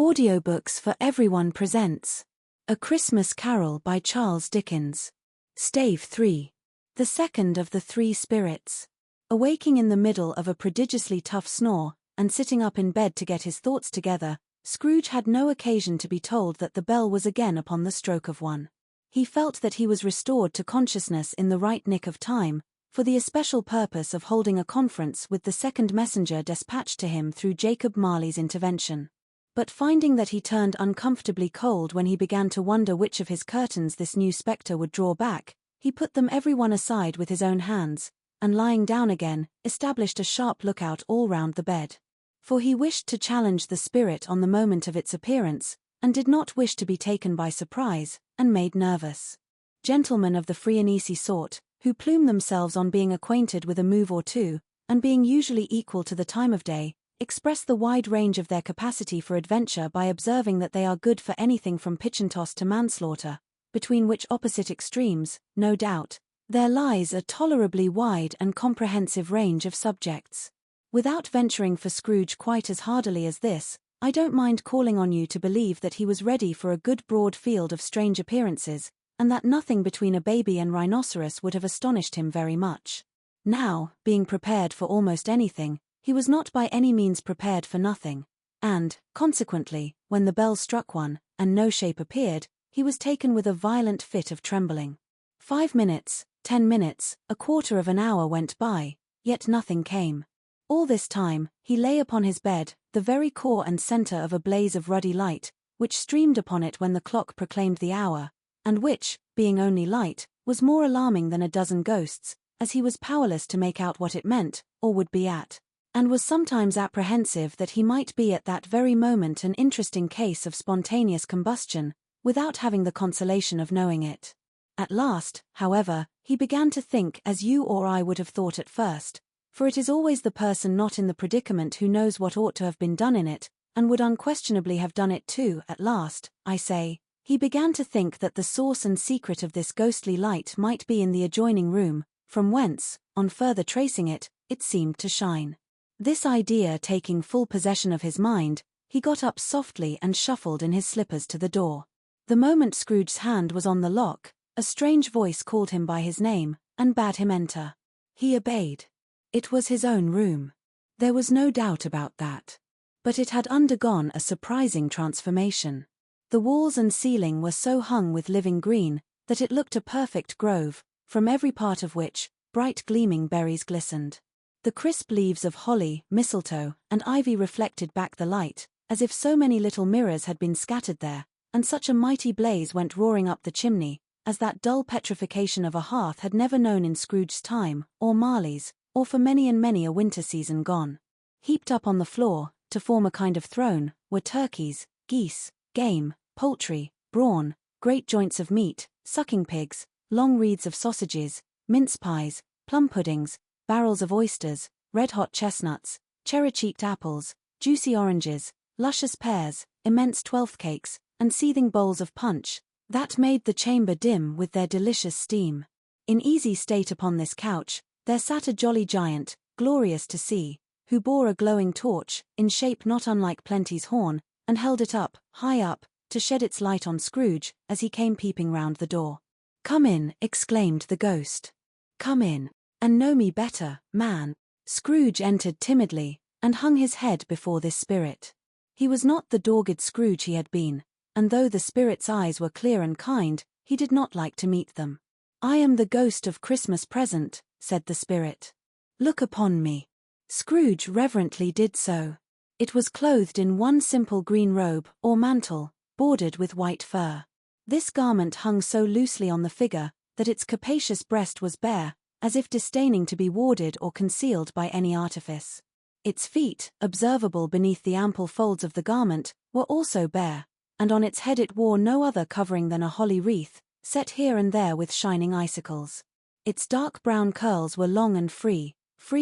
Audiobooks for Everyone presents A Christmas Carol by Charles Dickens. Stave 3. The second of the three spirits. Awaking in the middle of a prodigiously tough snore, and sitting up in bed to get his thoughts together, Scrooge had no occasion to be told that the bell was again upon the stroke of one. He felt that he was restored to consciousness in the right nick of time, for the especial purpose of holding a conference with the second messenger despatched to him through Jacob Marley's intervention. But finding that he turned uncomfortably cold when he began to wonder which of his curtains this new spectre would draw back, he put them every one aside with his own hands, and lying down again, established a sharp lookout all round the bed. For he wished to challenge the spirit on the moment of its appearance, and did not wish to be taken by surprise, and made nervous. Gentlemen of the free and easy sort, who plume themselves on being acquainted with a move or two, and being usually equal to the time of day, express the wide range of their capacity for adventure by observing that they are good for anything from pitch-and-toss to manslaughter, between which opposite extremes, no doubt, there lies a tolerably wide and comprehensive range of subjects. Without venturing for Scrooge quite as hardily as this, I don't mind calling on you to believe that he was ready for a good broad field of strange appearances, and that nothing between a baby and rhinoceros would have astonished him very much. Now, being prepared for almost anything, he was not by any means prepared for nothing, and, consequently, when the bell struck one, and no shape appeared, he was taken with a violent fit of trembling. 5 minutes, 10 minutes, a quarter of an hour went by, yet nothing came. All this time, he lay upon his bed, the very core and centre of a blaze of ruddy light, which streamed upon it when the clock proclaimed the hour, and which, being only light, was more alarming than a dozen ghosts, as he was powerless to make out what it meant, or would be at, and was sometimes apprehensive that he might be at that very moment an interesting case of spontaneous combustion, without having the consolation of knowing it. At last, however, he began to think as you or I would have thought at first, for it is always the person not in the predicament who knows what ought to have been done in it, and would unquestionably have done it too. At last, I say, he began to think that the source and secret of this ghostly light might be in the adjoining room, from whence, on further tracing it, it seemed to shine. This idea taking full possession of his mind, he got up softly and shuffled in his slippers to the door. The moment Scrooge's hand was on the lock, a strange voice called him by his name, and bade him enter. He obeyed. It was his own room. There was no doubt about that. But it had undergone a surprising transformation. The walls and ceiling were so hung with living green, that it looked a perfect grove, from every part of which, bright gleaming berries glistened. The crisp leaves of holly, mistletoe, and ivy reflected back the light, as if so many little mirrors had been scattered there, and such a mighty blaze went roaring up the chimney, as that dull petrification of a hearth had never known in Scrooge's time, or Marley's, or for many and many a winter season gone. Heaped up on the floor, to form a kind of throne, were turkeys, geese, game, poultry, brawn, great joints of meat, sucking pigs, long wreaths of sausages, mince pies, plum puddings, barrels of oysters, red-hot chestnuts, cherry-cheeked apples, juicy oranges, luscious pears, immense twelfth cakes, and seething bowls of punch, that made the chamber dim with their delicious steam. In easy state upon this couch, there sat a jolly giant, glorious to see, who bore a glowing torch, in shape not unlike Plenty's horn, and held it up, high up, to shed its light on Scrooge, as he came peeping round the door. "Come in," exclaimed the ghost. "Come in, and know me better, man." Scrooge entered timidly, and hung his head before this spirit. He was not the dogged Scrooge he had been, and though the spirit's eyes were clear and kind, he did not like to meet them. "I am the ghost of Christmas present," said the spirit. "Look upon me." Scrooge reverently did so. It was clothed in one simple green robe, or mantle, bordered with white fur. This garment hung so loosely on the figure, that its capacious breast was bare, as if disdaining to be warded or concealed by any artifice. Its feet, observable beneath the ample folds of the garment, were also bare, and on its head it wore no other covering than a holly wreath, set here and there with shining icicles. Its dark brown curls were long and free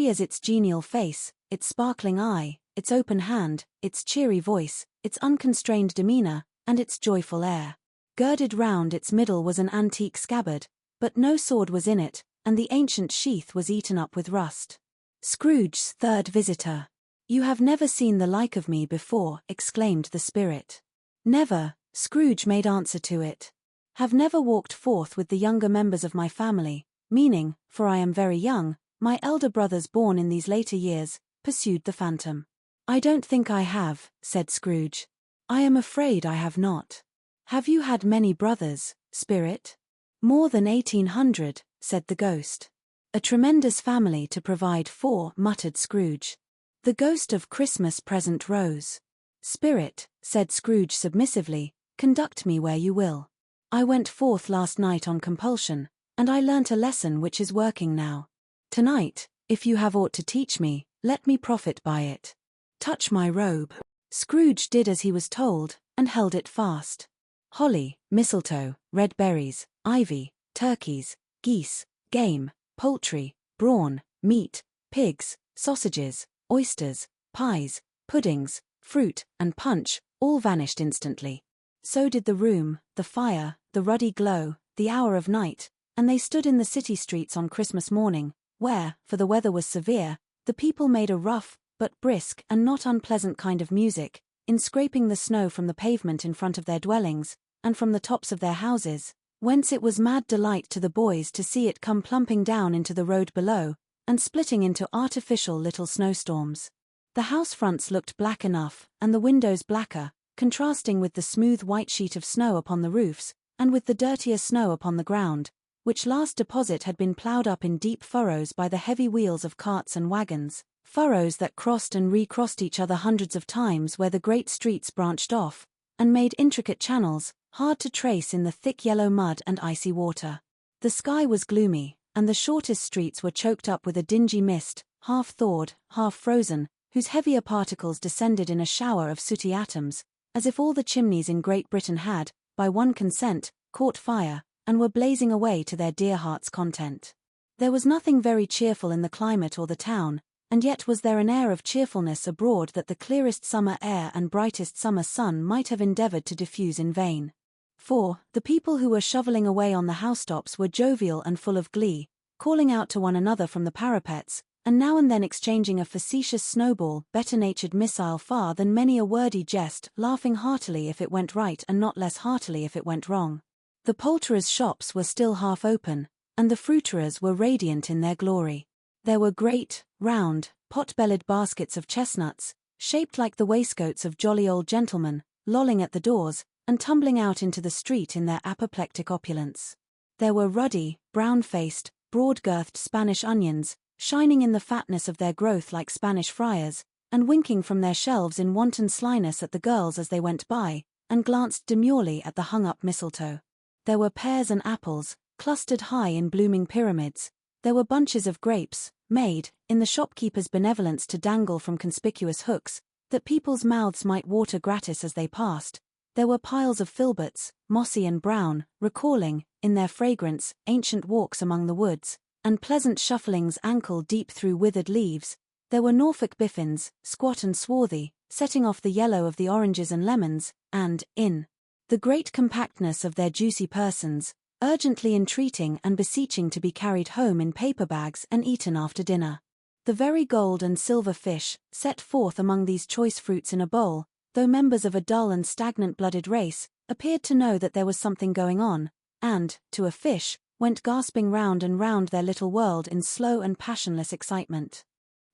as its genial face, its sparkling eye, its open hand, its cheery voice, its unconstrained demeanor, and its joyful air. Girded round its middle was an antique scabbard, but no sword was in it, and the ancient sheath was eaten up with rust. Scrooge's third visitor. "You have never seen the like of me before," exclaimed the spirit. "Never," Scrooge made answer to it. "Have never walked forth with the younger members of my family, meaning, for I am very young, my elder brothers born in these later years," pursued the phantom. "I don't think I have," said Scrooge. "I am afraid I have not." "Have you had many brothers, spirit?" "More than 1800, said the ghost. "A tremendous family to provide for," muttered Scrooge. The ghost of Christmas present rose. "Spirit," said Scrooge submissively, "conduct me where you will. I went forth last night on compulsion, and I learnt a lesson which is working now. Tonight, if you have aught to teach me, let me profit by it. Touch my robe." Scrooge did as he was told, and held it fast. Holly, mistletoe, red berries, ivy, turkeys, geese, game, poultry, brawn, meat, pigs, sausages, oysters, pies, puddings, fruit, and punch, all vanished instantly. So did the room, the fire, the ruddy glow, the hour of night, and they stood in the city streets on Christmas morning, where, for the weather was severe, the people made a rough, but brisk and not unpleasant kind of music, in scraping the snow from the pavement in front of their dwellings, and from the tops of their houses, whence it was mad delight to the boys to see it come plumping down into the road below, and splitting into artificial little snowstorms. The house fronts looked black enough, and the windows blacker, contrasting with the smooth white sheet of snow upon the roofs, and with the dirtier snow upon the ground, which last deposit had been ploughed up in deep furrows by the heavy wheels of carts and wagons, furrows that crossed and recrossed each other hundreds of times where the great streets branched off, and made intricate channels, hard to trace in the thick yellow mud and icy water. The sky was gloomy, and the shortest streets were choked up with a dingy mist, half thawed, half frozen, whose heavier particles descended in a shower of sooty atoms, as if all the chimneys in Great Britain had, by one consent, caught fire, and were blazing away to their dear hearts' content. There was nothing very cheerful in the climate or the town, and yet was there an air of cheerfulness abroad that the clearest summer air and brightest summer sun might have endeavored to diffuse in vain. For, the people who were shoveling away on the housetops were jovial and full of glee, calling out to one another from the parapets, and now and then exchanging a facetious snowball, better-natured missile far than many a wordy jest, laughing heartily if it went right and not less heartily if it went wrong. The poulterers' shops were still half open, and the fruiterers were radiant in their glory. There were great, round, pot-bellied baskets of chestnuts, shaped like the waistcoats of jolly old gentlemen, lolling at the doors, and tumbling out into the street in their apoplectic opulence. There were ruddy, brown-faced, broad-girthed Spanish onions, shining in the fatness of their growth like Spanish friars, and winking from their shelves in wanton slyness at the girls as they went by, and glanced demurely at the hung-up mistletoe. There were pears and apples, clustered high in blooming pyramids. There were bunches of grapes, made, in the shopkeeper's benevolence to dangle from conspicuous hooks, that people's mouths might water gratis as they passed. There were piles of filberts, mossy and brown, recalling, in their fragrance, ancient walks among the woods, and pleasant shufflings ankle-deep through withered leaves. There were Norfolk biffins, squat and swarthy, setting off the yellow of the oranges and lemons, and, in the great compactness of their juicy persons, urgently entreating and beseeching to be carried home in paper bags and eaten after dinner. The very gold and silver fish, set forth among these choice fruits in a bowl, though members of a dull and stagnant-blooded race, appeared to know that there was something going on, and, to a fish, went gasping round and round their little world in slow and passionless excitement.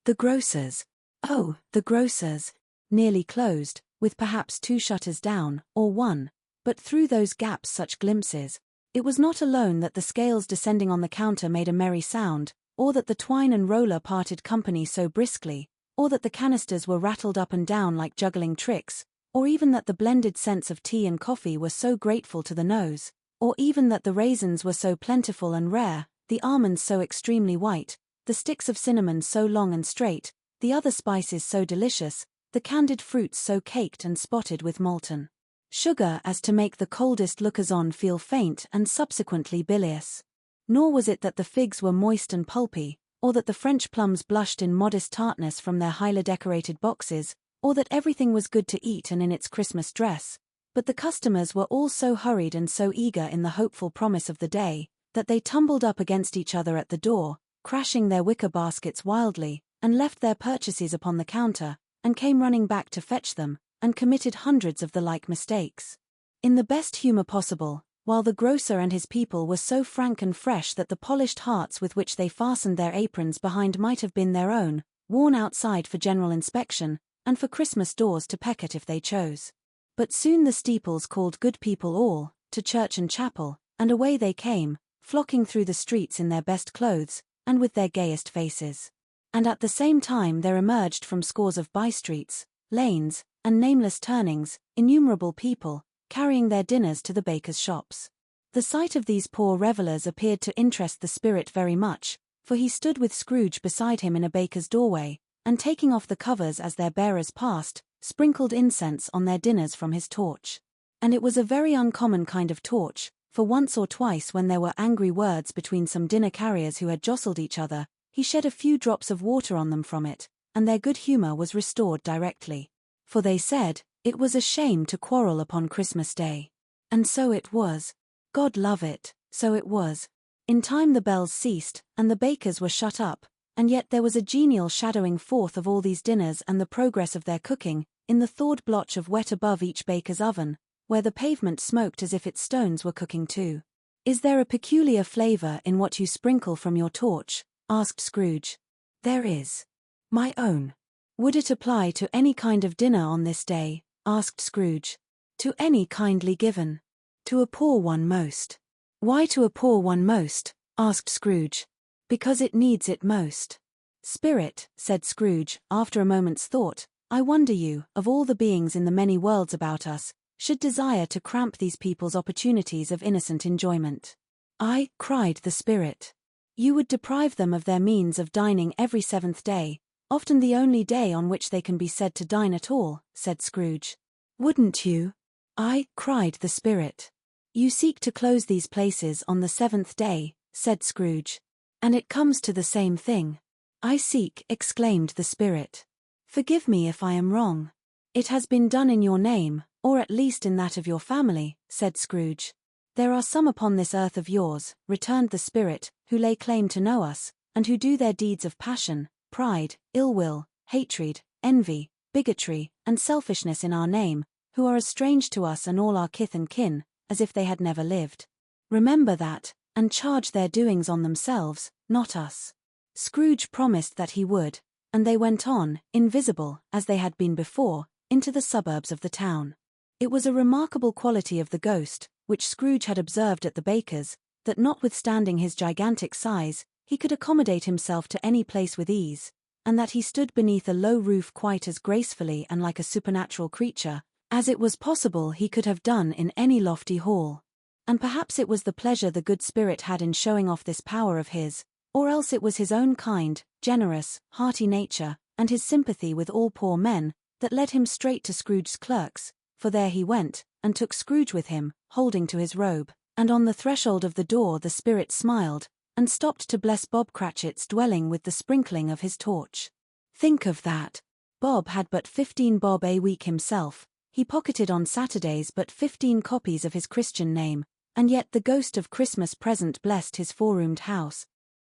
The grocers. Oh, the grocers! Nearly closed, with perhaps 2 shutters down, or 1, but through those gaps such glimpses. It was not alone that the scales descending on the counter made a merry sound, or that the twine and roller parted company so briskly, or that the canisters were rattled up and down like juggling tricks, or even that the blended scents of tea and coffee were so grateful to the nose, or even that the raisins were so plentiful and rare, the almonds so extremely white, the sticks of cinnamon so long and straight, the other spices so delicious, the candied fruits so caked and spotted with molten sugar as to make the coldest lookers-on feel faint and subsequently bilious. Nor was it that the figs were moist and pulpy, or that the French plums blushed in modest tartness from their highly decorated boxes, or that everything was good to eat and in its Christmas dress, but the customers were all so hurried and so eager in the hopeful promise of the day, that they tumbled up against each other at the door, crashing their wicker baskets wildly, and left their purchases upon the counter, and came running back to fetch them, and committed hundreds of the like mistakes. In the best humor possible, while the grocer and his people were so frank and fresh that the polished hearts with which they fastened their aprons behind might have been their own, worn outside for general inspection, and for Christmas doors to peck at if they chose. But soon the steeples called good people all, to church and chapel, and away they came, flocking through the streets in their best clothes, and with their gayest faces. And at the same time there emerged from scores of by-streets, lanes, and nameless turnings, innumerable people, carrying their dinners to the bakers' shops. The sight of these poor revellers appeared to interest the spirit very much, for he stood with Scrooge beside him in a baker's doorway, and taking off the covers as their bearers passed, sprinkled incense on their dinners from his torch. And it was a very uncommon kind of torch, for once or twice when there were angry words between some dinner carriers who had jostled each other, he shed a few drops of water on them from it, and their good humor was restored directly. For they said, it was a shame to quarrel upon Christmas Day. And so it was. God love it, so it was. In time the bells ceased, and the bakers were shut up, and yet there was a genial shadowing forth of all these dinners and the progress of their cooking, in the thawed blotch of wet above each baker's oven, where the pavement smoked as if its stones were cooking too. Is there a peculiar flavor in what you sprinkle from your torch? Asked Scrooge. There is. My own. Would it apply to any kind of dinner on this day? Asked Scrooge. To any kindly given. To a poor one most. Why to a poor one most? Asked Scrooge. Because it needs it most. Spirit, said Scrooge, after a moment's thought, I wonder you, of all the beings in the many worlds about us, should desire to cramp these people's opportunities of innocent enjoyment. I, cried the spirit. You would deprive them of their means of dining every 7th day, often the only day on which they can be said to dine at all, said Scrooge. Wouldn't you? I, cried the spirit. You seek to close these places on the 7th day, said Scrooge. And it comes to the same thing. I seek, exclaimed the spirit. Forgive me if I am wrong. It has been done in your name, or at least in that of your family, said Scrooge. There are some upon this earth of yours, returned the spirit, who lay claim to know us, and who do their deeds of passion, pride, ill will, hatred, envy, bigotry, and selfishness in our name, who are as strange to us and all our kith and kin, as if they had never lived. Remember that, and charge their doings on themselves, not us. Scrooge promised that he would, and they went on, invisible, as they had been before, into the suburbs of the town. It was a remarkable quality of the ghost, which Scrooge had observed at the baker's, that notwithstanding his gigantic size, he could accommodate himself to any place with ease, and that he stood beneath a low roof quite as gracefully and like a supernatural creature, as it was possible he could have done in any lofty hall. And perhaps it was the pleasure the good spirit had in showing off this power of his, or else it was his own kind, generous, hearty nature, and his sympathy with all poor men, that led him straight to Scrooge's clerks, for there he went, and took Scrooge with him, holding to his robe, and on the threshold of the door the spirit smiled, and stopped to bless Bob Cratchit's dwelling with the sprinkling of his torch. Think of that! Bob had but 15 bob a week himself, he pocketed on Saturdays but 15 copies of his Christian name, and yet the ghost of Christmas present blessed his 4-roomed house.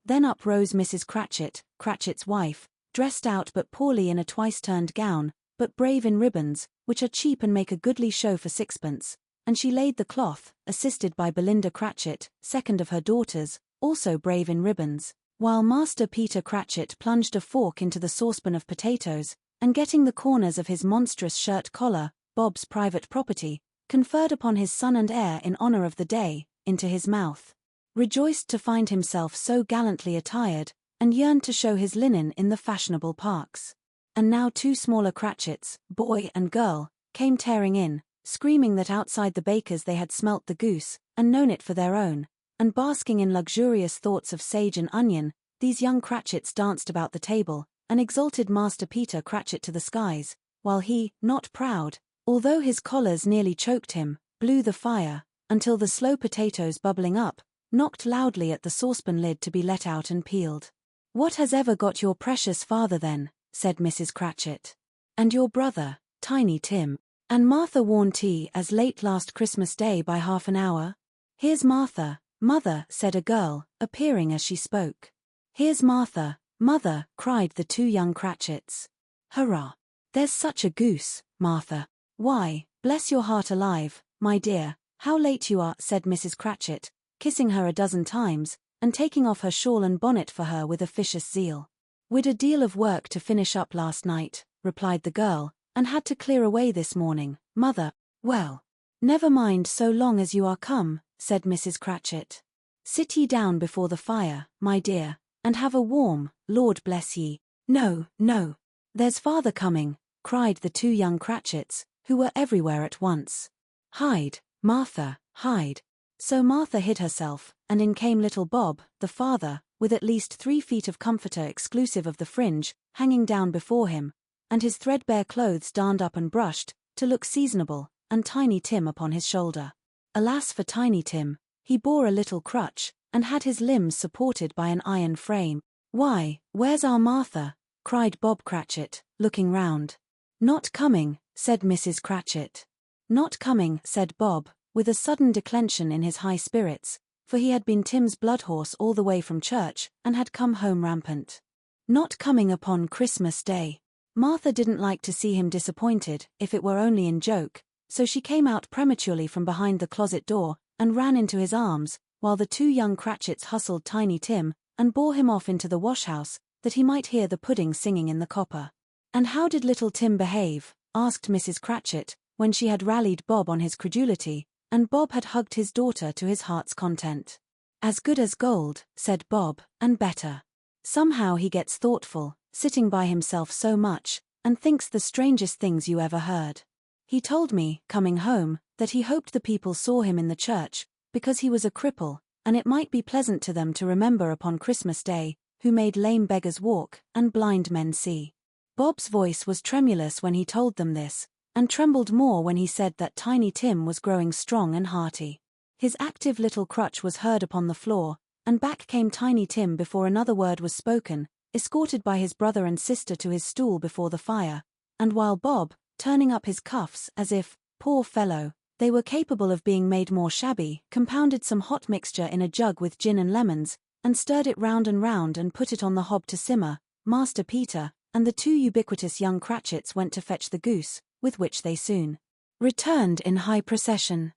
Then up rose Mrs. Cratchit, Cratchit's wife, dressed out but poorly in a twice-turned gown, but brave in ribbons, which are cheap and make a goodly show for 6pence, and she laid the cloth, assisted by Belinda Cratchit, second of her daughters, also brave in ribbons, while Master Peter Cratchit plunged a fork into the saucepan of potatoes, and getting the corners of his monstrous shirt collar, Bob's private property, conferred upon his son and heir in honor of the day, into his mouth. Rejoiced to find himself so gallantly attired, and yearned to show his linen in the fashionable parks. And now 2 smaller Cratchits, boy and girl, came tearing in, screaming that outside the baker's they had smelt the goose, and known it for their own, and basking in luxurious thoughts of sage and onion, these young Cratchits danced about the table, and exalted Master Peter Cratchit to the skies, while he, not proud, although his collars nearly choked him, blew the fire, until the slow potatoes bubbling up, knocked loudly at the saucepan lid to be let out and peeled. What has ever got your precious father then? Said Mrs. Cratchit. And your brother, Tiny Tim, and Martha worn tea as late last Christmas Day by half an hour? Here's Martha, mother, said a girl, appearing as she spoke. Here's Martha, mother, cried the 2 young Cratchits. Hurrah! There's such a goose, Martha. Why, bless your heart alive, my dear, how late you are, said Mrs. Cratchit, kissing her a dozen times, and taking off her shawl and bonnet for her with officious zeal. We'd a deal of work to finish up last night, replied the girl, and had to clear away this morning, mother. Well, never mind so long as you are come, said Mrs. Cratchit. Sit ye down before the fire, my dear, and have a warm, Lord bless ye. No, no. There's father coming, cried the two young Cratchits, who were everywhere at once. Hide, Martha, hide. So Martha hid herself, and in came little Bob, the father, with at least 3 feet of comforter exclusive of the fringe, hanging down before him, and his threadbare clothes darned up and brushed, to look seasonable, and Tiny Tim upon his shoulder. Alas for Tiny Tim, he bore a little crutch, and had his limbs supported by an iron frame. Why, where's our Martha? Cried Bob Cratchit, looking round. Not coming, said Mrs. Cratchit. Not coming, said Bob, with a sudden declension in his high spirits, for he had been Tim's blood horse all the way from church, and had come home rampant. Not coming upon Christmas Day. Martha didn't like to see him disappointed, if it were only in joke, so she came out prematurely from behind the closet door, and ran into his arms, while the two young Cratchits hustled Tiny Tim, and bore him off into the wash-house, that he might hear the pudding singing in the copper. And how did little Tim behave? Asked Mrs. Cratchit, when she had rallied Bob on his credulity, and Bob had hugged his daughter to his heart's content. As good as gold, said Bob, and better. Somehow he gets thoughtful, sitting by himself so much, and thinks the strangest things you ever heard. He told me, coming home, that he hoped the people saw him in the church, because he was a cripple, and it might be pleasant to them to remember upon Christmas Day, who made lame beggars walk, and blind men see. Bob's voice was tremulous when he told them this, and trembled more when he said that Tiny Tim was growing strong and hearty. His active little crutch was heard upon the floor, and back came Tiny Tim before another word was spoken, escorted by his brother and sister to his stool before the fire, and while Bob, turning up his cuffs as if, poor fellow, they were capable of being made more shabby, compounded some hot mixture in a jug with gin and lemons, and stirred it round and put it on the hob to simmer, Master Peter, and the two ubiquitous young Cratchits went to fetch the goose, with which they soon returned in high procession.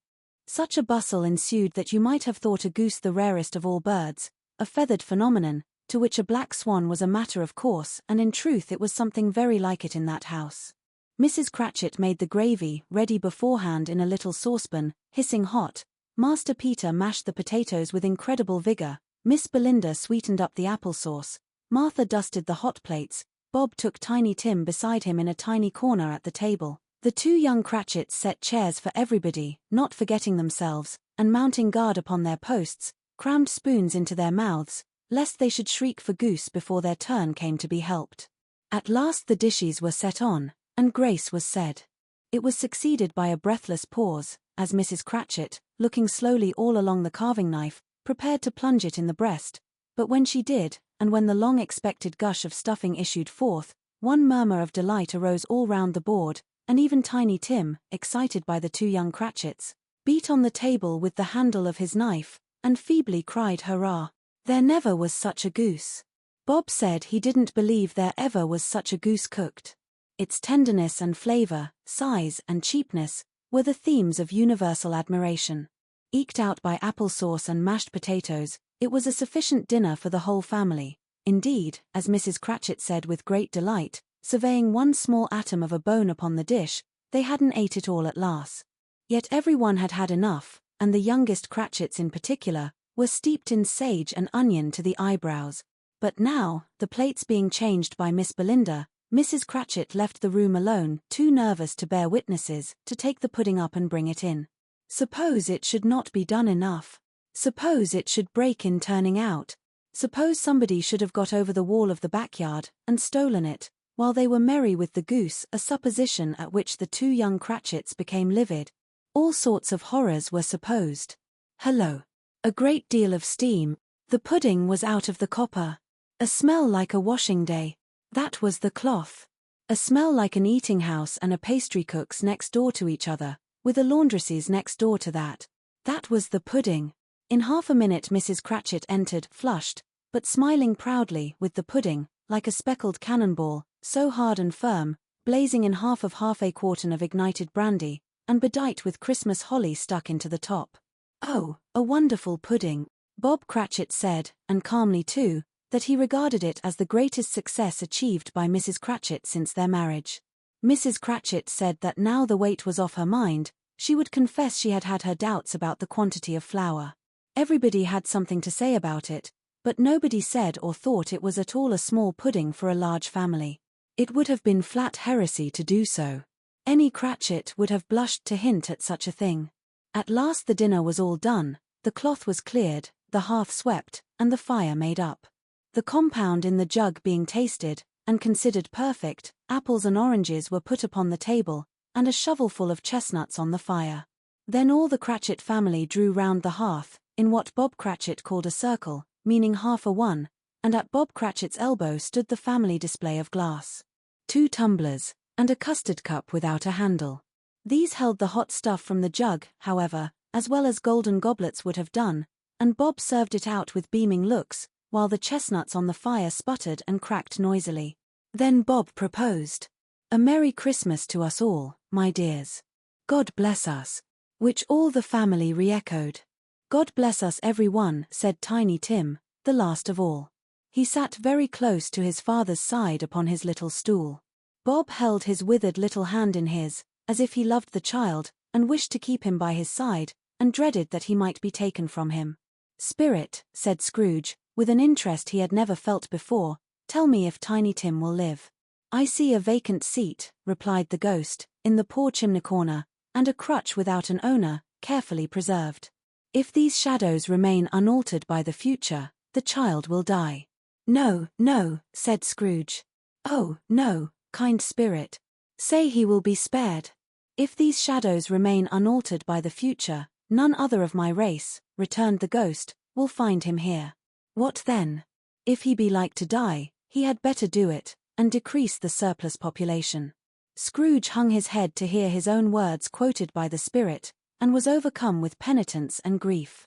Such a bustle ensued that you might have thought a goose the rarest of all birds, a feathered phenomenon, to which a black swan was a matter of course, and in truth it was something very like it in that house. Mrs. Cratchit made the gravy ready beforehand in a little saucepan, hissing hot. Master Peter mashed the potatoes with incredible vigor, Miss Belinda sweetened up the applesauce, Martha dusted the hot plates, Bob took Tiny Tim beside him in a tiny corner at the table. The two young Cratchits set chairs for everybody, not forgetting themselves, and mounting guard upon their posts, crammed spoons into their mouths, lest they should shriek for goose before their turn came to be helped. At last the dishes were set on, and grace was said. It was succeeded by a breathless pause, as Mrs. Cratchit, looking slowly all along the carving knife, prepared to plunge it in the breast, but when she did, and when the long-expected gush of stuffing issued forth, one murmur of delight arose all round the board, and even Tiny Tim, excited by the two young Cratchits, beat on the table with the handle of his knife, and feebly cried hurrah. There never was such a goose. Bob said he didn't believe there ever was such a goose cooked. Its tenderness and flavor, size and cheapness, were the themes of universal admiration. Eked out by applesauce and mashed potatoes, it was a sufficient dinner for the whole family. Indeed, as Mrs. Cratchit said with great delight, surveying one small atom of a bone upon the dish, they hadn't ate it all at last. Yet every one had had enough, and the youngest Cratchits in particular, were steeped in sage and onion to the eyebrows. But now, the plates being changed by Miss Belinda, Mrs. Cratchit left the room alone, too nervous to bear witnesses, to take the pudding up and bring it in. Suppose it should not be done enough. Suppose it should break in turning out. Suppose somebody should have got over the wall of the backyard, and stolen it, while they were merry with the goose, a supposition at which the two young Cratchits became livid. All sorts of horrors were supposed. Hello! A great deal of steam. The pudding was out of the copper. A smell like a washing day. That was the cloth. A smell like an eating house and a pastry cook's next door to each other, with a laundress's next door to that. That was the pudding. In half a minute Mrs. Cratchit entered, flushed, but smiling proudly, with the pudding, like a speckled cannonball, so hard and firm, blazing in half a quartern of ignited brandy, and bedight with Christmas holly stuck into the top. "Oh, a wonderful pudding," Bob Cratchit said, and calmly too, that he regarded it as the greatest success achieved by Mrs. Cratchit since their marriage. Mrs. Cratchit said that now the weight was off her mind, she would confess she had had her doubts about the quantity of flour. Everybody had something to say about it, but nobody said or thought it was at all a small pudding for a large family. It would have been flat heresy to do so. Any Cratchit would have blushed to hint at such a thing. At last the dinner was all done, the cloth was cleared, the hearth swept, and the fire made up. The compound in the jug being tasted, and considered perfect, apples and oranges were put upon the table, and a shovelful of chestnuts on the fire. Then all the Cratchit family drew round the hearth, in what Bob Cratchit called a circle, meaning half a one, and at Bob Cratchit's elbow stood the family display of glass. 2 tumblers, and a custard cup without a handle. These held the hot stuff from the jug, however, as well as golden goblets would have done, and Bob served it out with beaming looks, while the chestnuts on the fire sputtered and cracked noisily. Then Bob proposed, "A Merry Christmas to us all, my dears. God bless us," which all the family re-echoed. "God bless us every one," said Tiny Tim, the last of all. He sat very close to his father's side upon his little stool. Bob held his withered little hand in his, as if he loved the child, and wished to keep him by his side, and dreaded that he might be taken from him. "Spirit," said Scrooge, with an interest he had never felt before, "tell me if Tiny Tim will live." "I see a vacant seat," replied the ghost, "in the poor chimney corner, and a crutch without an owner, carefully preserved. If these shadows remain unaltered by the future, the child will die." "No, no," said Scrooge. "Oh, no, kind spirit. Say he will be spared. If these shadows remain unaltered by the future, none other of my race," returned the ghost, "will find him here. What then? If he be like to die, he had better do it, and decrease the surplus population." Scrooge hung his head to hear his own words quoted by the spirit, and was overcome with penitence and grief.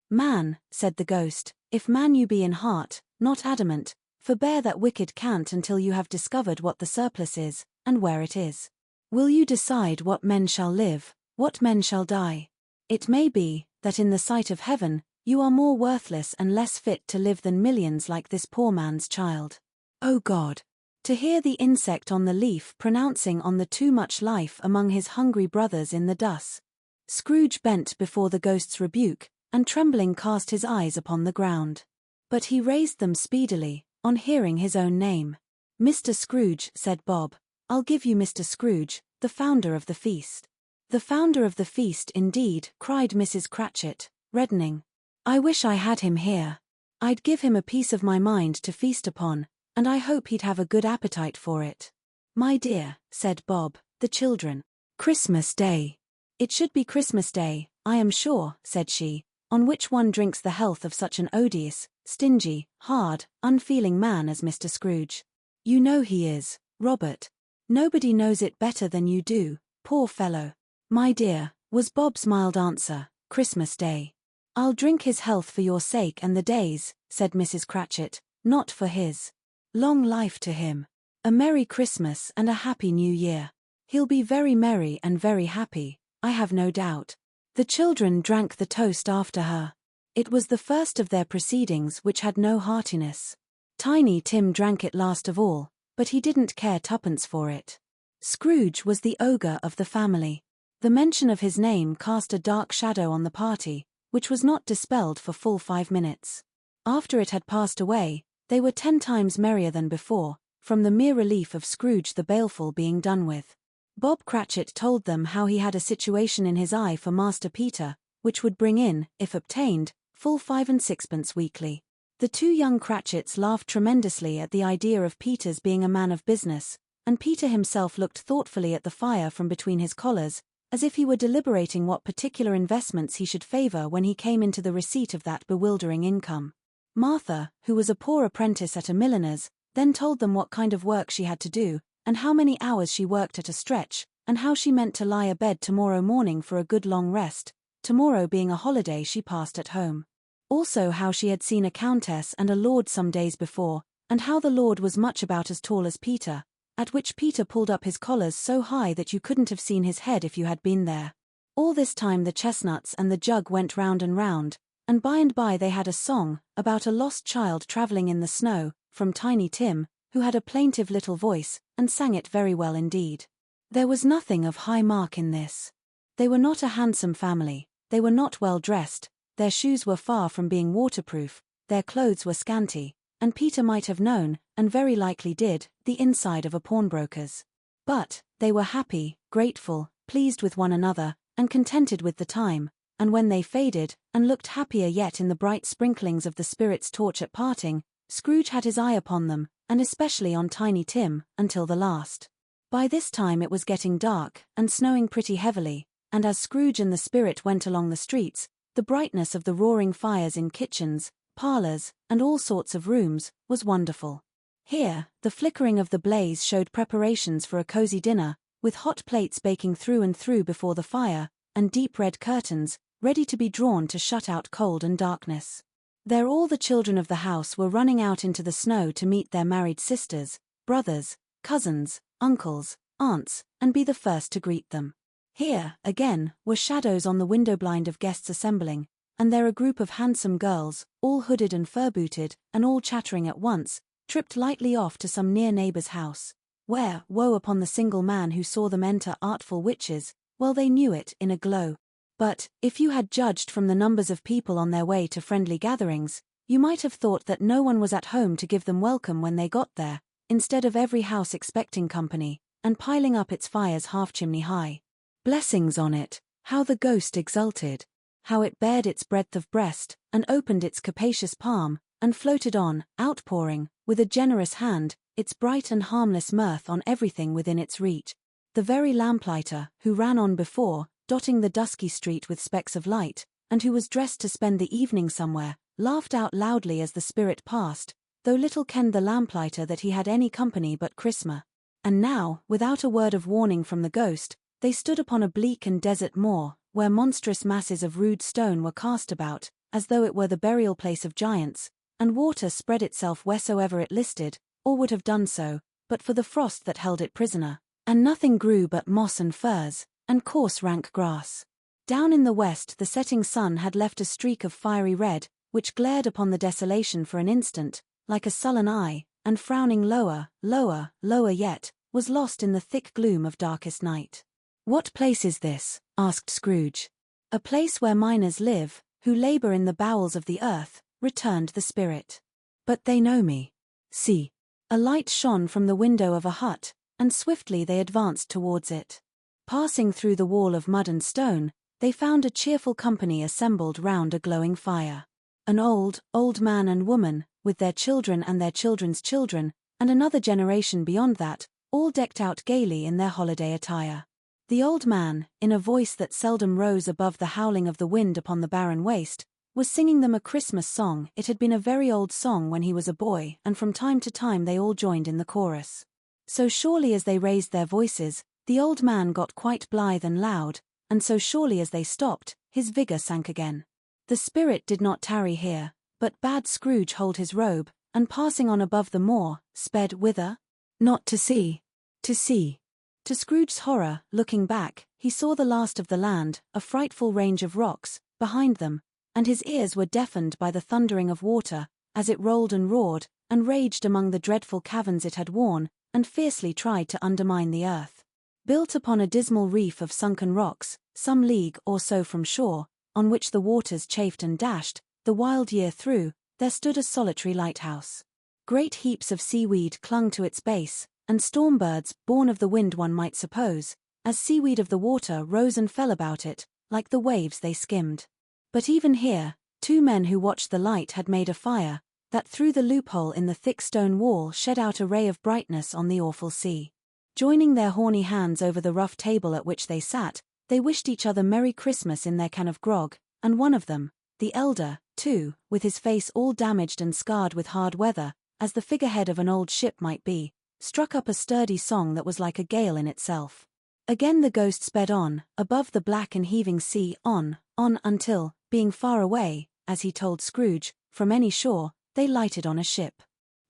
"Man," said the ghost, "if man you be in heart, not adamant, forbear that wicked cant until you have discovered what the surplus is, and where it is. Will you decide what men shall live, what men shall die? It may be, that in the sight of heaven, you are more worthless and less fit to live than millions like this poor man's child. O God! To hear the insect on the leaf pronouncing on the too much life among his hungry brothers in the dust." Scrooge bent before the ghost's rebuke, and trembling cast his eyes upon the ground. But he raised them speedily, on hearing his own name. "Mr. Scrooge," said Bob, "I'll give you Mr. Scrooge, the founder of the feast." "The founder of the feast, indeed," cried Mrs. Cratchit, reddening. "I wish I had him here. I'd give him a piece of my mind to feast upon, and I hope he'd have a good appetite for it." "My dear," said Bob, "the children." "Christmas Day." "It should be Christmas Day, I am sure," said she, "on which one drinks the health of such an odious, stingy, hard, unfeeling man as Mr. Scrooge. You know he is, Robert. Nobody knows it better than you do, poor fellow." "My dear," was Bob's mild answer, "Christmas Day." "I'll drink his health for your sake and the day's," said Mrs. Cratchit, "not for his. Long life to him. A Merry Christmas and a Happy New Year. He'll be very merry and very happy, I have no doubt." The children drank the toast after her. It was the first of their proceedings which had no heartiness. Tiny Tim drank it last of all, but he didn't care twopence for it. Scrooge was the ogre of the family. The mention of his name cast a dark shadow on the party, which was not dispelled for full 5 minutes. After it had passed away, they were 10 times merrier than before, from the mere relief of Scrooge the baleful being done with. Bob Cratchit told them how he had a situation in his eye for Master Peter, which would bring in, if obtained, full 5 and 6pence weekly. The 2 young Cratchits laughed tremendously at the idea of Peter's being a man of business, and Peter himself looked thoughtfully at the fire from between his collars, as if he were deliberating what particular investments he should favor when he came into the receipt of that bewildering income. Martha, who was a poor apprentice at a milliner's, then told them what kind of work she had to do, and how many hours she worked at a stretch, and how she meant to lie abed tomorrow morning for a good long rest, tomorrow being a holiday she passed at home. Also how she had seen a countess and a lord some days before, and how the lord was much about as tall as Peter, at which Peter pulled up his collars so high that you couldn't have seen his head if you had been there. All this time the chestnuts and the jug went round, and by they had a song, about a lost child travelling in the snow, from Tiny Tim, who had a plaintive little voice, and sang it very well indeed. There was nothing of high mark in this. They were not a handsome family, they were not well dressed, their shoes were far from being waterproof, their clothes were scanty, and Peter might have known, and very likely did, the inside of a pawnbroker's. But they were happy, grateful, pleased with one another, and contented with the time, and when they faded, and looked happier yet in the bright sprinklings of the spirit's torch at parting, Scrooge had his eye upon them, and especially on Tiny Tim, until the last. By this time it was getting dark, and snowing pretty heavily, and as Scrooge and the spirit went along the streets, the brightness of the roaring fires in kitchens, parlors, and all sorts of rooms, was wonderful. Here, the flickering of the blaze showed preparations for a cozy dinner, with hot plates baking through and through before the fire, and deep red curtains, ready to be drawn to shut out cold and darkness. There all the children of the house were running out into the snow to meet their married sisters, brothers, cousins, uncles, aunts, and be the first to greet them. Here, again, were shadows on the window blind of guests assembling, and there a group of handsome girls, all hooded and fur-booted, and all chattering at once, tripped lightly off to some near neighbor's house, where, woe upon the single man who saw them enter, artful witches, well they knew it in a glow. But, if you had judged from the numbers of people on their way to friendly gatherings, you might have thought that no one was at home to give them welcome when they got there, instead of every house expecting company, and piling up its fires half-chimney high. Blessings on it, how the ghost exulted! How it bared its breadth of breast, and opened its capacious palm, and floated on, outpouring, with a generous hand, its bright and harmless mirth on everything within its reach. The very lamplighter, who ran on before, dotting the dusky street with specks of light, and who was dressed to spend the evening somewhere, laughed out loudly as the spirit passed, though little kenned the lamplighter that he had any company but Christmas. And now, without a word of warning from the ghost, they stood upon a bleak and desert moor, where monstrous masses of rude stone were cast about, as though it were the burial place of giants, and water spread itself wheresoever it listed, or would have done so, but for the frost that held it prisoner, and nothing grew but moss and furze, and coarse rank grass. Down in the west the setting sun had left a streak of fiery red, which glared upon the desolation for an instant, like a sullen eye, and frowning lower, lower, lower yet, was lost in the thick gloom of darkest night. "What place is this?" asked Scrooge. "A place where miners live, who labor in the bowels of the earth," returned the spirit. "But they know me. See." A light shone from the window of a hut, and swiftly they advanced towards it. Passing through the wall of mud and stone, they found a cheerful company assembled round a glowing fire. An old man and woman, with their children and their children's children, and another generation beyond that, all decked out gaily in their holiday attire. The old man, in a voice that seldom rose above the howling of the wind upon the barren waste, was singing them a Christmas song. It had been a very old song when he was a boy, and from time to time they all joined in the chorus. So surely as they raised their voices, the old man got quite blithe and loud, and so surely as they stopped, his vigor sank again. The spirit did not tarry here, but bade Scrooge hold his robe, and passing on above the moor, sped whither? Not to sea. To sea. To Scrooge's horror, looking back, he saw the last of the land, a frightful range of rocks, behind them, and his ears were deafened by the thundering of water, as it rolled and roared, and raged among the dreadful caverns it had worn, and fiercely tried to undermine the earth. Built upon a dismal reef of sunken rocks, some league or so from shore, on which the waters chafed and dashed, the wild year through, there stood a solitary lighthouse. Great heaps of seaweed clung to its base, and storm birds, born of the wind one might suppose, as seaweed of the water rose and fell about it, like the waves they skimmed. But even here, two men who watched the light had made a fire, that through the loophole in the thick stone wall shed out a ray of brightness on the awful sea. Joining their horny hands over the rough table at which they sat, they wished each other Merry Christmas in their can of grog, and one of them, the elder, too, with his face all damaged and scarred with hard weather, as the figurehead of an old ship might be, struck up a sturdy song that was like a gale in itself. Again the ghost sped on, above the black and heaving sea, on, until, being far away, as he told Scrooge, from any shore, they lighted on a ship.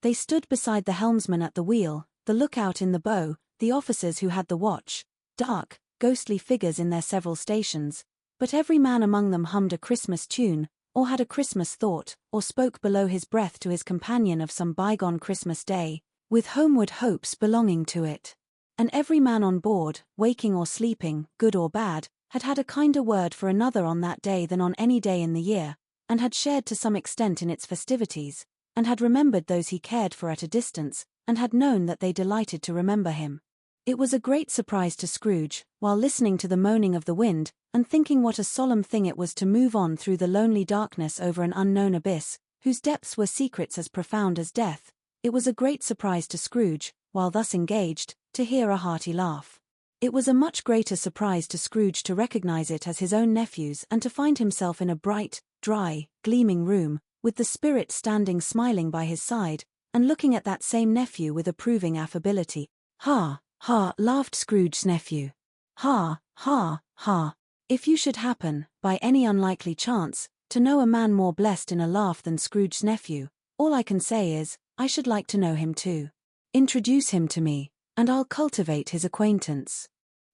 They stood beside the helmsman at the wheel, the lookout in the bow, the officers who had the watch, dark, ghostly figures in their several stations, but every man among them hummed a Christmas tune, or had a Christmas thought, or spoke below his breath to his companion of some bygone Christmas day, with homeward hopes belonging to it. And every man on board, waking or sleeping, good or bad, had had a kinder word for another on that day than on any day in the year, and had shared to some extent in its festivities, and had remembered those he cared for at a distance, and had known that they delighted to remember him. It was a great surprise to Scrooge, while listening to the moaning of the wind, and thinking what a solemn thing it was to move on through the lonely darkness over an unknown abyss, whose depths were secrets as profound as death. It was a great surprise to Scrooge, while thus engaged, to hear a hearty laugh. It was a much greater surprise to Scrooge to recognize it as his own nephew's and to find himself in a bright, dry, gleaming room, with the Spirit standing smiling by his side, and looking at that same nephew with approving affability. "Ha, ha," laughed Scrooge's nephew. "Ha, ha, ha. If you should happen, by any unlikely chance, to know a man more blessed in a laugh than Scrooge's nephew, all I can say is, I should like to know him too. Introduce him to me, and I'll cultivate his acquaintance.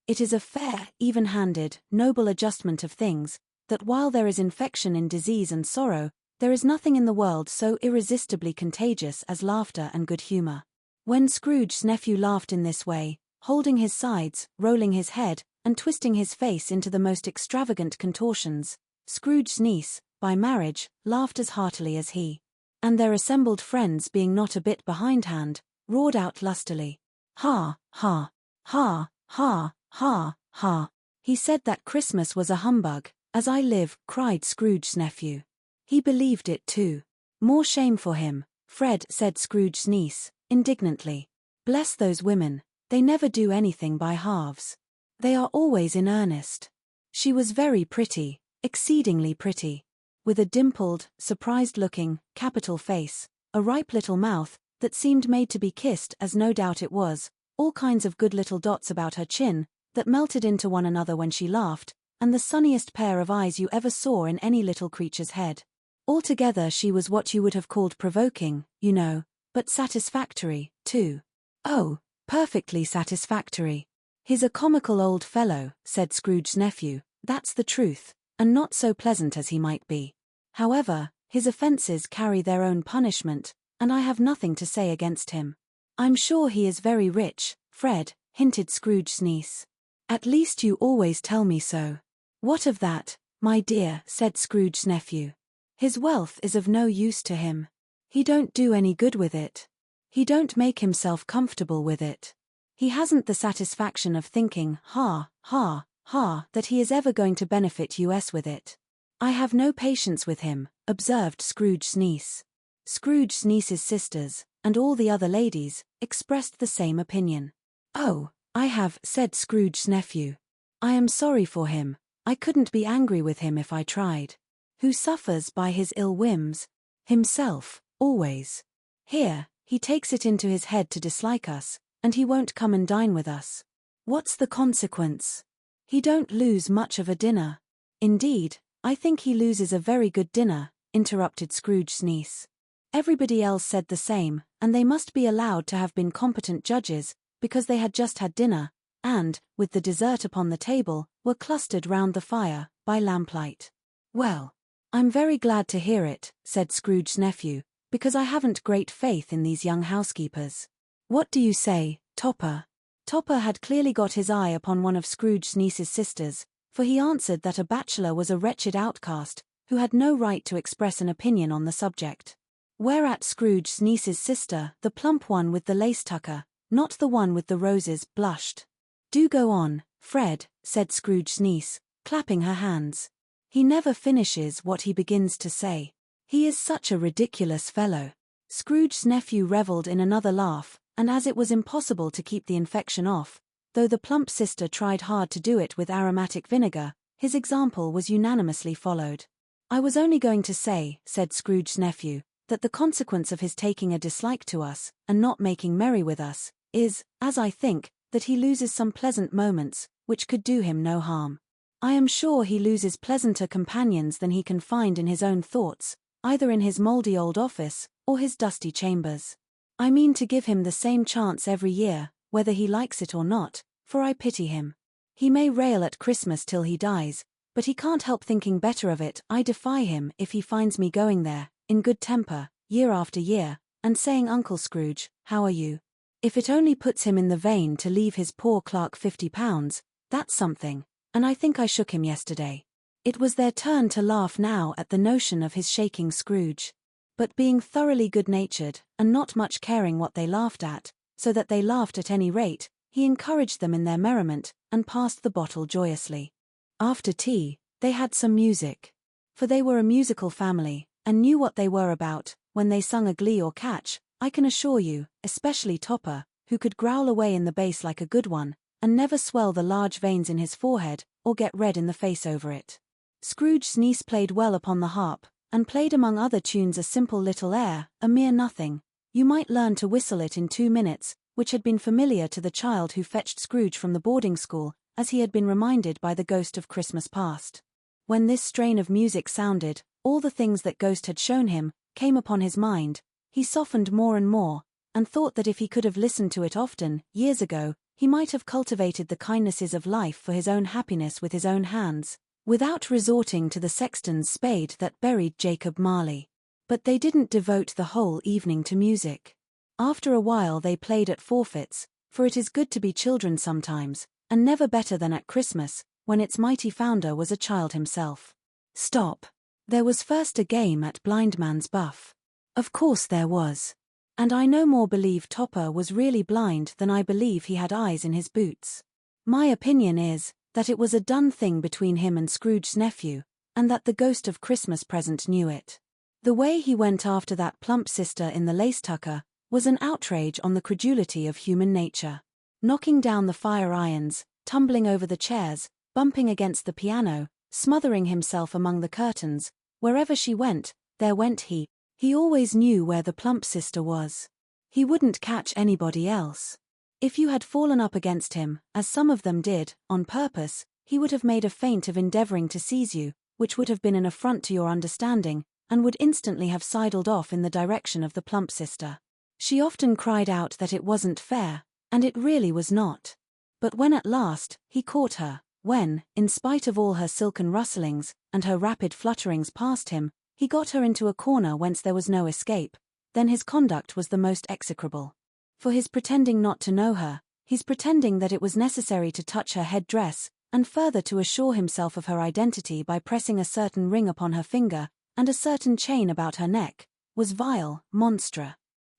It is a fair, even-handed, noble adjustment of things, that while there is infection in disease and sorrow, there is nothing in the world so irresistibly contagious as laughter and good humor." When Scrooge's nephew laughed in this way, holding his sides, rolling his head, and twisting his face into the most extravagant contortions, Scrooge's niece, by marriage, laughed as heartily as he. And their assembled friends, being not a bit behindhand, roared out lustily. "Ha, ha, ha, ha, ha, ha. He said that Christmas was a humbug, as I live," cried Scrooge's nephew. "He believed it too." "More shame for him, Fred," said Scrooge's niece, indignantly. "Bless those women, they never do anything by halves. They are always in earnest." She was very pretty, exceedingly pretty, with a dimpled, surprised-looking, capital face, a ripe little mouth, that seemed made to be kissed, as no doubt it was, all kinds of good little dots about her chin, that melted into one another when she laughed, and the sunniest pair of eyes you ever saw in any little creature's head. Altogether she was what you would have called provoking, you know, but satisfactory, too. "Oh, perfectly satisfactory. He's a comical old fellow," said Scrooge's nephew, "that's the truth, and not so pleasant as he might be. However, his offences carry their own punishment, and I have nothing to say against him." "I'm sure he is very rich, Fred," hinted Scrooge's niece. "At least you always tell me so." "What of that, my dear?" said Scrooge's nephew. "His wealth is of no use to him. He don't do any good with it. He don't make himself comfortable with it. He hasn't the satisfaction of thinking, ha, ha, ha, that he is ever going to benefit us with it." "I have no patience with him," observed Scrooge's niece. Scrooge's niece's sisters, and all the other ladies, expressed the same opinion. "Oh, I have," said Scrooge's nephew. "I am sorry for him. I couldn't be angry with him if I tried. Who suffers by his ill whims? Himself, always. Here, he takes it into his head to dislike us, and he won't come and dine with us. What's the consequence? He don't lose much of a dinner." "Indeed, I think he loses a very good dinner," interrupted Scrooge's niece. Everybody else said the same, and they must be allowed to have been competent judges, because they had just had dinner, and, with the dessert upon the table, were clustered round the fire, by lamplight. "Well, I'm very glad to hear it," said Scrooge's nephew, "because I haven't great faith in these young housekeepers. What do you say, Topper?" Topper had clearly got his eye upon one of Scrooge's niece's sisters, for he answered that a bachelor was a wretched outcast, who had no right to express an opinion on the subject. Whereat Scrooge's niece's sister, the plump one with the lace tucker, not the one with the roses, blushed. "Do go on, Fred," said Scrooge's niece, clapping her hands. "He never finishes what he begins to say. He is such a ridiculous fellow." Scrooge's nephew revelled in another laugh, and as it was impossible to keep the infection off, though the plump sister tried hard to do it with aromatic vinegar, his example was unanimously followed. "I was only going to say," said Scrooge's nephew, "that the consequence of his taking a dislike to us, and not making merry with us, is, as I think, that he loses some pleasant moments, which could do him no harm. I am sure he loses pleasanter companions than he can find in his own thoughts, either in his mouldy old office, or his dusty chambers. I mean to give him the same chance every year, whether he likes it or not, for I pity him. He may rail at Christmas till he dies, but he can't help thinking better of it. I defy him if he finds me going there, in good temper, year after year, and saying, Uncle Scrooge, how are you? If it only puts him in the vein to leave his poor clerk £50, that's something, and I think I shook him yesterday. It was their turn to laugh now at the notion of his shaking Scrooge. But being thoroughly good-natured, and not much caring what they laughed at, so that they laughed at any rate, he encouraged them in their merriment, and passed the bottle joyously. After tea, they had some music. For they were a musical family, and knew what they were about, when they sung a glee or catch, I can assure you, especially Topper, who could growl away in the bass like a good one, and never swell the large veins in his forehead, or get red in the face over it. Scrooge's niece played well upon the harp, and played among other tunes a simple little air, a mere nothing. You might learn to whistle it in 2 minutes, which had been familiar to the child who fetched Scrooge from the boarding school, as he had been reminded by the ghost of Christmas past. When this strain of music sounded, all the things that ghost had shown him came upon his mind. He softened more and more, and thought that if he could have listened to it often, years ago, he might have cultivated the kindnesses of life for his own happiness with his own hands, without resorting to the sexton's spade that buried Jacob Marley. But they didn't devote the whole evening to music. After a while they played at forfeits, for it is good to be children sometimes, and never better than at Christmas, when its mighty founder was a child himself. Stop. There was first a game at blindman's buff. Of course there was. And I no more believe Topper was really blind than I believe he had eyes in his boots. My opinion is, that it was a done thing between him and Scrooge's nephew, and that the ghost of Christmas present knew it. The way he went after that plump sister in the lace-tucker was an outrage on the credulity of human nature. Knocking down the fire irons, tumbling over the chairs, bumping against the piano, smothering himself among the curtains, wherever she went, there went he. He always knew where the plump sister was. He wouldn't catch anybody else. If you had fallen up against him, as some of them did, on purpose, he would have made a feint of endeavoring to seize you, which would have been an affront to your understanding, and would instantly have sidled off in the direction of the plump sister. She often cried out that it wasn't fair, and it really was not. But when at last, he caught her, when, in spite of all her silken rustlings, and her rapid flutterings past him, he got her into a corner whence there was no escape, then his conduct was the most execrable. For his pretending not to know her, his pretending that it was necessary to touch her head-dress, and further to assure himself of her identity by pressing a certain ring upon her finger, and a certain chain about her neck, was vile, monstre.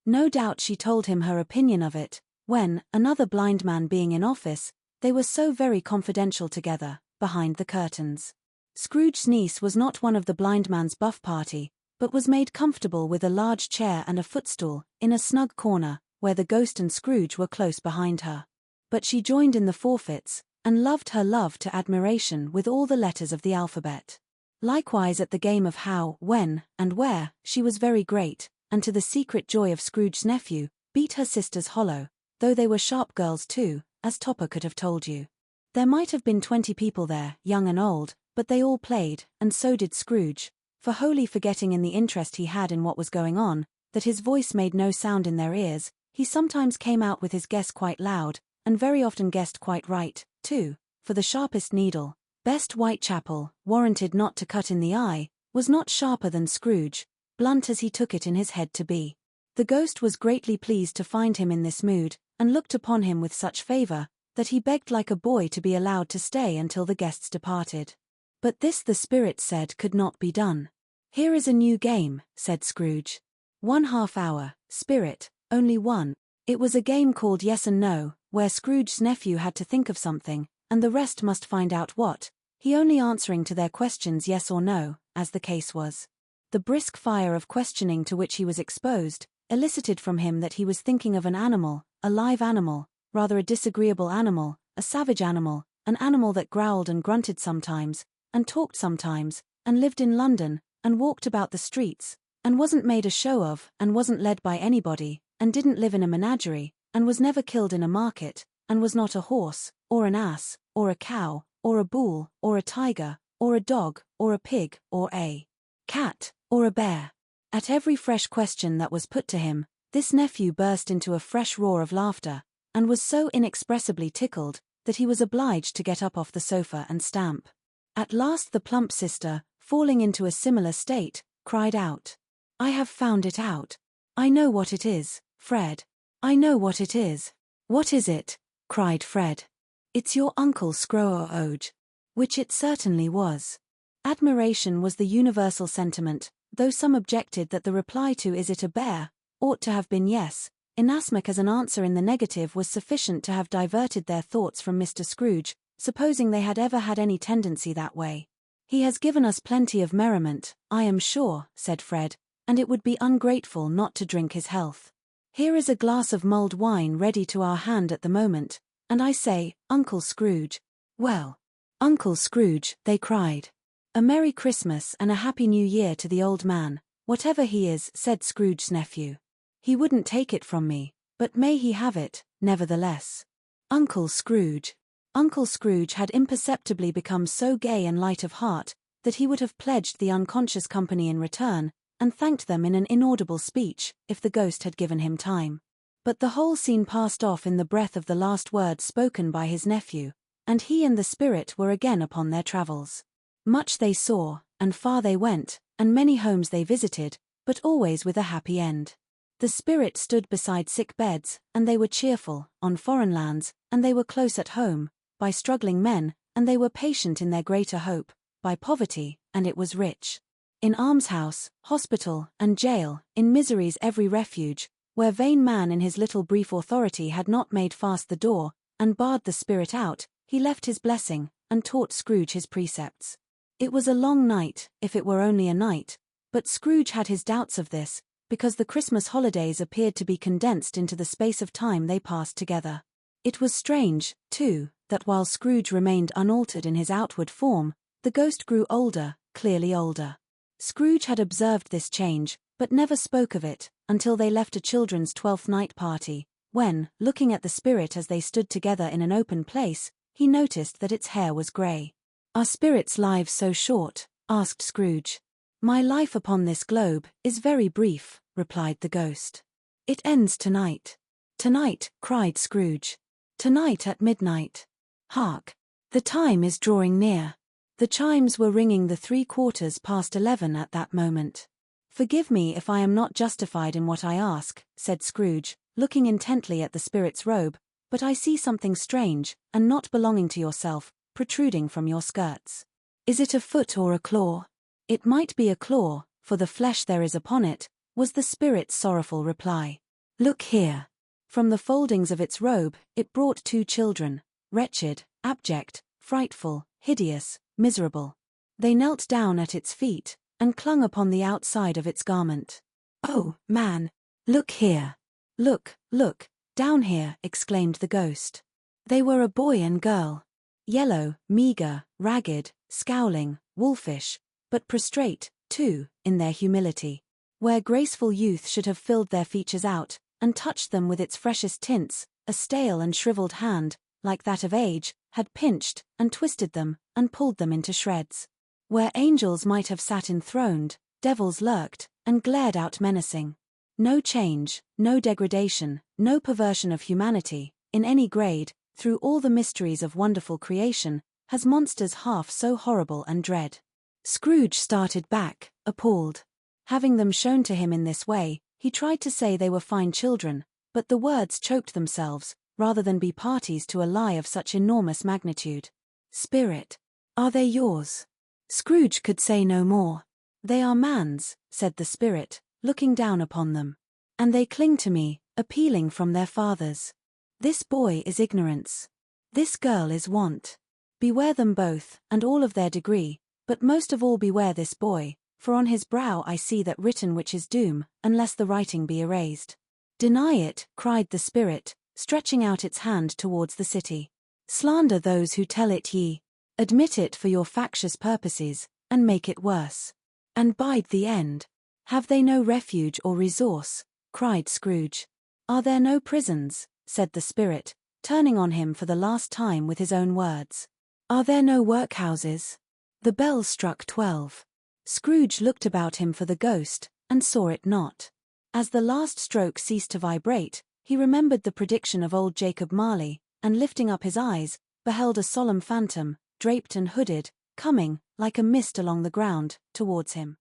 No doubt she told him her opinion of it, when, another blind man being in office, they were so very confidential together, behind the curtains. Scrooge's niece was not one of the blind man's buff party, but was made comfortable with a large chair and a footstool, in a snug corner, where the ghost and Scrooge were close behind her. But she joined in the forfeits, and loved her love to admiration with all the letters of the alphabet. Likewise at the game of how, when, and where, she was very great, and to the secret joy of Scrooge's nephew, beat her sisters hollow, though they were sharp girls too, as Topper could have told you. There might have been 20 people there, young and old, but they all played, and so did Scrooge, for wholly forgetting in the interest he had in what was going on, that his voice made no sound in their ears, he sometimes came out with his guess quite loud, and very often guessed quite right, too, for the sharpest needle, best Whitechapel, warranted not to cut in the eye, was not sharper than Scrooge, blunt as he took it in his head to be. The ghost was greatly pleased to find him in this mood, and looked upon him with such favour, that he begged like a boy to be allowed to stay until the guests departed. But this the spirit said could not be done. Here is a new game, said Scrooge. 1/2 hour, spirit, only one. It was a game called Yes and No, where Scrooge's nephew had to think of something, and the rest must find out what, he only answering to their questions yes or no, as the case was. The brisk fire of questioning to which he was exposed, elicited from him that he was thinking of an animal, a live animal, rather a disagreeable animal, a savage animal, an animal that growled and grunted sometimes, and talked sometimes, and lived in London, and walked about the streets, and wasn't made a show of, and wasn't led by anybody, and didn't live in a menagerie, and was never killed in a market, and was not a horse, or an ass, or a cow, or a bull, or a tiger, or a dog, or a pig, or a cat, or a bear. At every fresh question that was put to him, This nephew burst into a fresh roar of laughter, and was so inexpressibly tickled that he was obliged to get up off the sofa and stamp. At last the plump sister, falling into a similar state, cried out, "I have found it out. I know what it is, Fred. I know what it is." "What is it?" cried Fred. "It's your Uncle Scrooge." Which it certainly was. Admiration was the universal sentiment, though some objected that the reply to "Is it a bear?" ought to have been yes, inasmuch as an answer in the negative was sufficient to have diverted their thoughts from Mr. Scrooge, supposing they had ever had any tendency that way. "He has given us plenty of merriment, I am sure," said Fred, "and it would be ungrateful not to drink his health. Here is a glass of mulled wine ready to our hand at the moment, and I say, Uncle Scrooge." "Well, Uncle Scrooge," they cried. "A Merry Christmas and a Happy New Year to the old man, whatever he is," said Scrooge's nephew. "He wouldn't take it from me, but may he have it, nevertheless." Uncle Scrooge. Uncle Scrooge had imperceptibly become so gay and light of heart that he would have pledged the unconscious company in return, and thanked them in an inaudible speech, if the ghost had given him time. But the whole scene passed off in the breath of the last words spoken by his nephew, and he and the spirit were again upon their travels. Much they saw, and far they went, and many homes they visited, but always with a happy end. The spirit stood beside sick beds, and they were cheerful, on foreign lands, and they were close at home, by struggling men, and they were patient in their greater hope, by poverty, and it was rich. In almshouse, hospital, and jail, in misery's every refuge, where vain man in his little brief authority had not made fast the door, and barred the spirit out, he left his blessing, and taught Scrooge his precepts. It was a long night, if it were only a night, but Scrooge had his doubts of this, because the Christmas holidays appeared to be condensed into the space of time they passed together. It was strange, too, that while Scrooge remained unaltered in his outward form, the ghost grew older, clearly older. Scrooge had observed this change, but never spoke of it, until they left a children's 12th night party, when, looking at the spirit as they stood together in an open place, he noticed that its hair was grey. "Are spirits' lives so short?" asked Scrooge. "My life upon this globe is very brief," replied the ghost. "It ends tonight." "Tonight," cried Scrooge. "Tonight at midnight. Hark! The time is drawing near." The chimes were ringing the 11:15 at that moment. "Forgive me if I am not justified in what I ask," said Scrooge, looking intently at the spirit's robe, "but I see something strange, and not belonging to yourself, protruding from your skirts. Is it a foot or a claw?" "It might be a claw, for the flesh there is upon it," was the spirit's sorrowful reply. "Look here." From the foldings of its robe, it brought 2 children, wretched, abject, frightful, hideous, miserable. They knelt down at its feet, and clung upon the outside of its garment. "Oh, man! Look here! Look, look, down here!" exclaimed the ghost. They were a boy and girl. Yellow, meagre, ragged, scowling, wolfish, but prostrate, too, in their humility. Where graceful youth should have filled their features out, and touched them with its freshest tints, a stale and shriveled hand, like that of age, had pinched, and twisted them, and pulled them into shreds. Where angels might have sat enthroned, devils lurked, and glared out menacing. No change, no degradation, no perversion of humanity, in any grade, through all the mysteries of wonderful creation, has monsters half so horrible and dread. Scrooge started back, appalled. Having them shown to him in this way, he tried to say they were fine children, but the words choked themselves, rather than be parties to a lie of such enormous magnitude. "Spirit, are they yours?" Scrooge could say no more. "They are man's," said the spirit, looking down upon them. "And they cling to me, appealing from their fathers. This boy is ignorance. This girl is want. Beware them both, and all of their degree, but most of all beware this boy, for on his brow I see that written which is doom, unless the writing be erased." "Deny it," cried the spirit, stretching out its hand towards the city. "Slander those who tell it ye. Admit it for your factious purposes, and make it worse. And bide the end. Have they no refuge or resource?" cried Scrooge. "Are there no prisons?" said the spirit, turning on him for the last time with his own words. "Are there no workhouses?" The bell struck 12. Scrooge looked about him for the ghost, and saw it not. As the last stroke ceased to vibrate, he remembered the prediction of old Jacob Marley, and lifting up his eyes, beheld a solemn phantom, draped and hooded, coming, like a mist along the ground, towards him.